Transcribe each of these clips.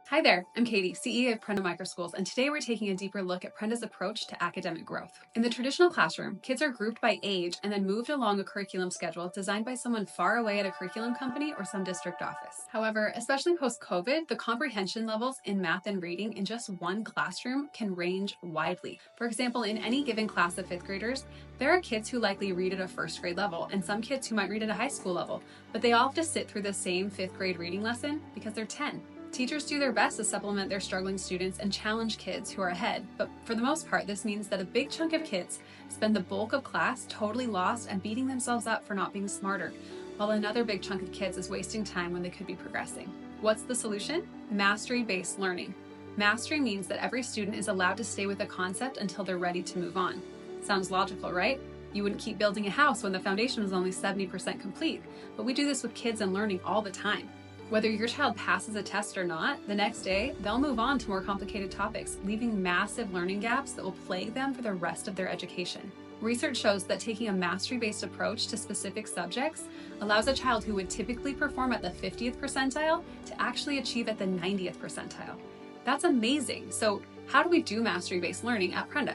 Hi there, I'm Katie, CEO of Prenda Microschools, and today we're taking a deeper look at Prenda's approach to academic growth. In the traditional classroom, kids are grouped by age and then moved along a curriculum schedule designed by someone far away at a curriculum company or some district office. However, especially post-COVID, the comprehension levels in math and reading in just one classroom can range widely. For example, in any given class of fifth graders, there are kids who likely read at a first grade level and some kids who might read at a high school level, but they all have to sit through the same fifth grade reading lesson because they're 10. Teachers do their best to supplement their struggling students and challenge kids who are ahead, but for the most part, this means that a big chunk of kids spend the bulk of class totally lost and beating themselves up for not being smarter, while another big chunk of kids is wasting time when they could be progressing. What's the solution? Mastery-based learning. Mastery means that every student is allowed to stay with a concept until they're ready to move on. Sounds logical, right? You wouldn't keep building a house when the foundation was only 70% complete, but we do this with kids and learning all the time. Whether your child passes a test or not, the next day, they'll move on to more complicated topics, leaving massive learning gaps that will plague them for the rest of their education. Research shows that taking a mastery-based approach to specific subjects allows a child who would typically perform at the 50th percentile to actually achieve at the 90th percentile. That's amazing. So how do we do mastery-based learning at Prenda?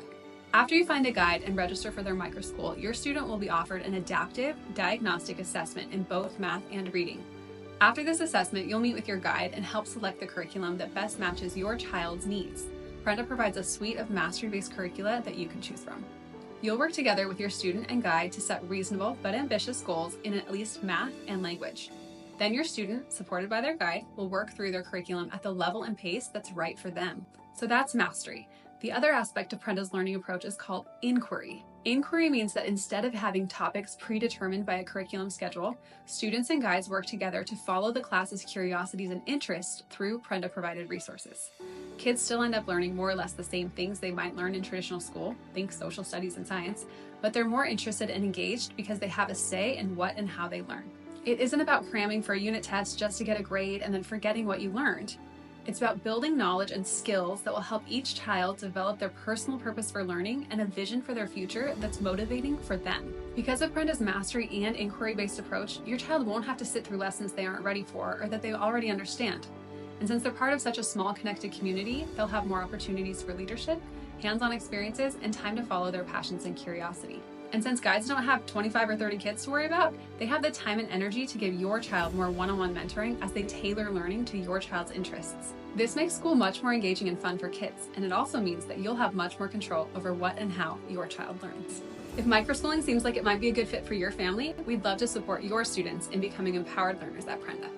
After you find a guide and register for their microschool, your student will be offered an adaptive diagnostic assessment in both math and reading. After this assessment, you'll meet with your guide and help select the curriculum that best matches your child's needs. Prenda provides a suite of mastery-based curricula that you can choose from. You'll work together with your student and guide to set reasonable but ambitious goals in at least math and language. Then your student, supported by their guide, will work through their curriculum at the level and pace that's right for them. So that's mastery. The other aspect of Prenda's learning approach is called inquiry. Inquiry means that instead of having topics predetermined by a curriculum schedule, students and guides work together to follow the class's curiosities and interests through Prenda-provided resources. Kids still end up learning more or less the same things they might learn in traditional school, think social studies and science, but they're more interested and engaged because they have a say in what and how they learn. It isn't about cramming for a unit test just to get a grade and then forgetting what you learned. It's about building knowledge and skills that will help each child develop their personal purpose for learning and a vision for their future that's motivating for them. Because of Prenda's mastery and inquiry-based approach, your child won't have to sit through lessons they aren't ready for or that they already understand. And since they're part of such a small, connected community, they'll have more opportunities for leadership, hands-on experiences, and time to follow their passions and curiosity. And since guides don't have 25 or 30 kids to worry about, they have the time and energy to give your child more one-on-one mentoring as they tailor learning to your child's interests. This makes school much more engaging and fun for kids, and it also means that you'll have much more control over what and how your child learns. If microschooling seems like it might be a good fit for your family, we'd love to support your students in becoming empowered learners at Prenda.